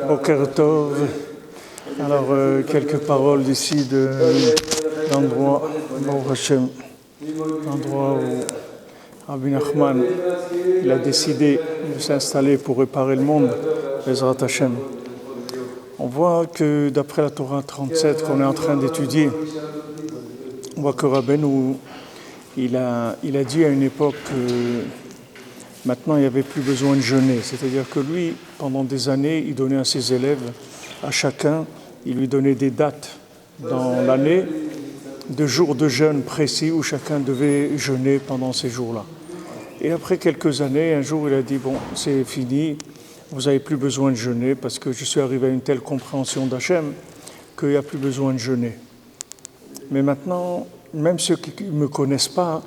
Boker Tov. Alors, quelques paroles ici de l'endroit, Baruch Hashem, l'endroit où Rabbi Nachman il a décidé de s'installer pour réparer le monde, Bezrat Hashem. On voit que d'après la Torah 37 qu'on est en train d'étudier, on voit que Rabbeinu, il a dit à une époque que maintenant il n'y avait plus besoin de jeûner. C'est-à-dire que lui, pendant des années, il donnait à ses élèves, à chacun, il lui donnait des dates dans l'année, de jours de jeûne précis où chacun devait jeûner pendant ces jours-là. Et après quelques années, un jour il a dit, bon, c'est fini, vous n'avez plus besoin de jeûner parce que je suis arrivé à une telle compréhension d'Hachem qu'il n'y a plus besoin de jeûner. Mais maintenant, même ceux qui ne me connaissent pas,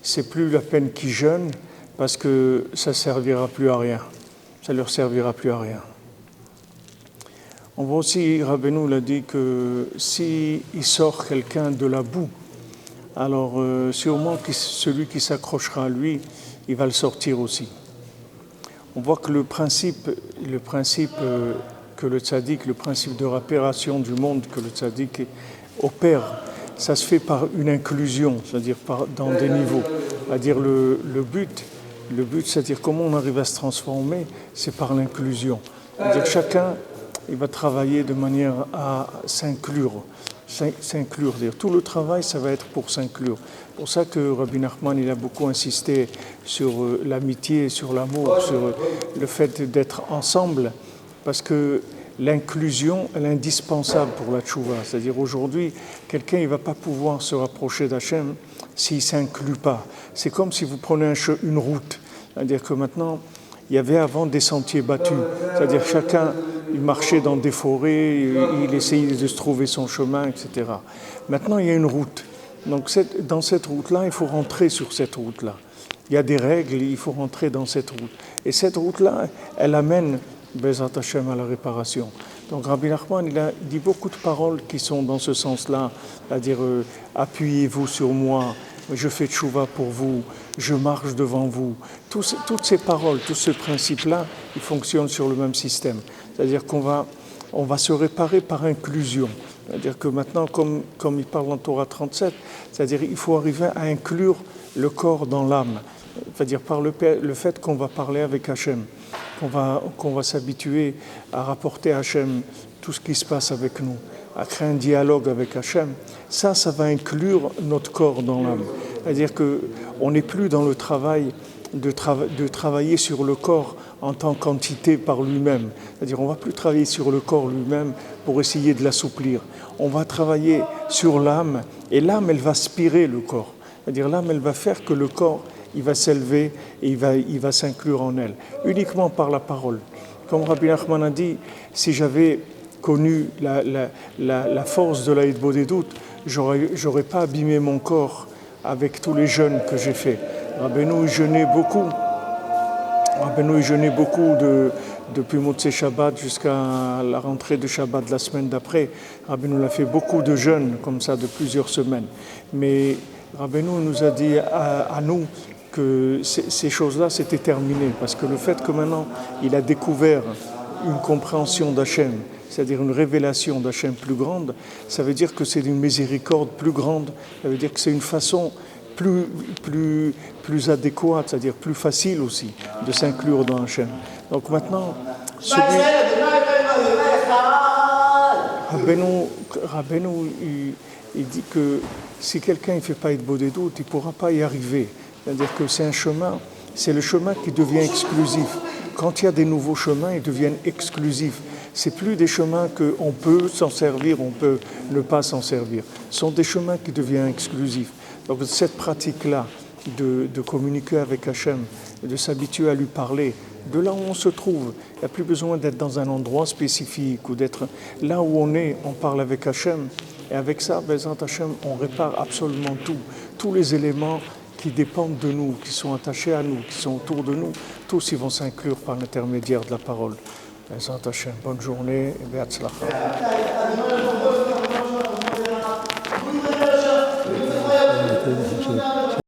c'est plus la peine qu'ils jeûnent parce que ça ne servira plus à rien. Ça ne leur servira plus à rien. On voit aussi, Rabbeinu l'a dit que s'il sort quelqu'un de la boue, alors sûrement celui qui s'accrochera à lui, il va le sortir aussi. On voit que le principe que le tzaddik, le principe de réparation du monde que le tzaddik opère, ça se fait par une inclusion, c'est-à-dire dans des niveaux. C'est-à-dire le but, c'est-à-dire comment on arrive à se transformer, c'est par l'inclusion. C'est-à-dire chacun, il va travailler de manière à s'inclure. C'est-à-dire tout le travail, ça va être pour s'inclure. C'est pour ça que Rabbi Nachman, il a beaucoup insisté sur l'amitié, sur l'amour, sur le fait d'être ensemble, parce que l'inclusion, elle est indispensable pour la tchouva. C'est-à-dire aujourd'hui, quelqu'un ne va pas pouvoir se rapprocher d'Hachem s'il ne s'inclut pas. C'est comme si vous prenez une route. C'est-à-dire que maintenant, il y avait avant des sentiers battus. C'est-à-dire chacun, il marchait dans des forêts, il essayait de se trouver son chemin, etc. Maintenant, il y a une route. Donc dans cette route-là, il faut rentrer sur cette route-là. Il y a des règles, il faut rentrer dans cette route. Et cette route-là, elle amène Bezrat Hashem à la réparation. Donc Rabbi Nachman, il a dit beaucoup de paroles qui sont dans ce sens-là, c'est-à-dire appuyez-vous sur moi, je fais tchouva pour vous, je marche devant vous. Toutes ces paroles, tous ces principes-là, ils fonctionnent sur le même système. C'est-à-dire qu'on va se réparer par inclusion. C'est-à-dire que maintenant, comme il parle en Torah 37, c'est-à-dire qu'il faut arriver à inclure le corps dans l'âme. C'est-à-dire par le fait qu'on va parler avec Hachem, qu'on va s'habituer à rapporter à Hachem tout ce qui se passe avec nous, à créer un dialogue avec Hachem, ça va inclure notre corps dans l'âme. C'est-à-dire qu'on n'est plus dans le travail de travailler sur le corps en tant qu'entité par lui-même. C'est-à-dire on ne va plus travailler sur le corps lui-même pour essayer de l'assouplir. On va travailler sur l'âme, et l'âme, elle va aspirer le corps. C'est-à-dire l'âme, elle va faire que le corps, il va s'élever et il va s'inclure en elle, uniquement par la parole. Comme Rabbi Nachman a dit, si j'avais connu la force de la Hitbodedut, j'aurais pas abîmé mon corps avec tous les jeûnes que j'ai faits. Rabbeinu jeûnait beaucoup. Rabbeinu jeûnait beaucoup depuis Motzei Shabbat jusqu'à la rentrée de Shabbat de la semaine d'après. Rabbeinu a fait beaucoup de jeûnes comme ça de plusieurs semaines. Mais Rabbeinu nous a dit à nous que ces choses-là, c'était terminé. Parce que le fait que maintenant, il a découvert une compréhension d'Hachem, c'est-à-dire une révélation d'Hachem plus grande, ça veut dire que c'est une miséricorde plus grande, ça veut dire que c'est une façon plus adéquate, c'est-à-dire plus facile aussi de s'inclure dans Hachem. Donc maintenant, Rabbeinu, il dit que si quelqu'un ne fait pas Hitbodedut, il ne pourra pas y arriver. C'est-à-dire que c'est un chemin, c'est le chemin qui devient exclusif. Quand il y a des nouveaux chemins, ils deviennent exclusifs. Ce n'est plus des chemins qu'on peut s'en servir, on peut ne pas s'en servir. Ce sont des chemins qui deviennent exclusifs. Donc cette pratique-là de communiquer avec Hachem, de s'habituer à lui parler, de là où on se trouve, il n'y a plus besoin d'être dans un endroit spécifique ou d'être là où on est, on parle avec Hachem. Et avec ça, Bezrat Hachem, on répare absolument tout. Tous les éléments qui dépendent de nous, qui sont attachés à nous, qui sont autour de nous, tous ils vont s'inclure par l'intermédiaire de la parole. Bezrat Hachem, bonne journée et be'atzlacha.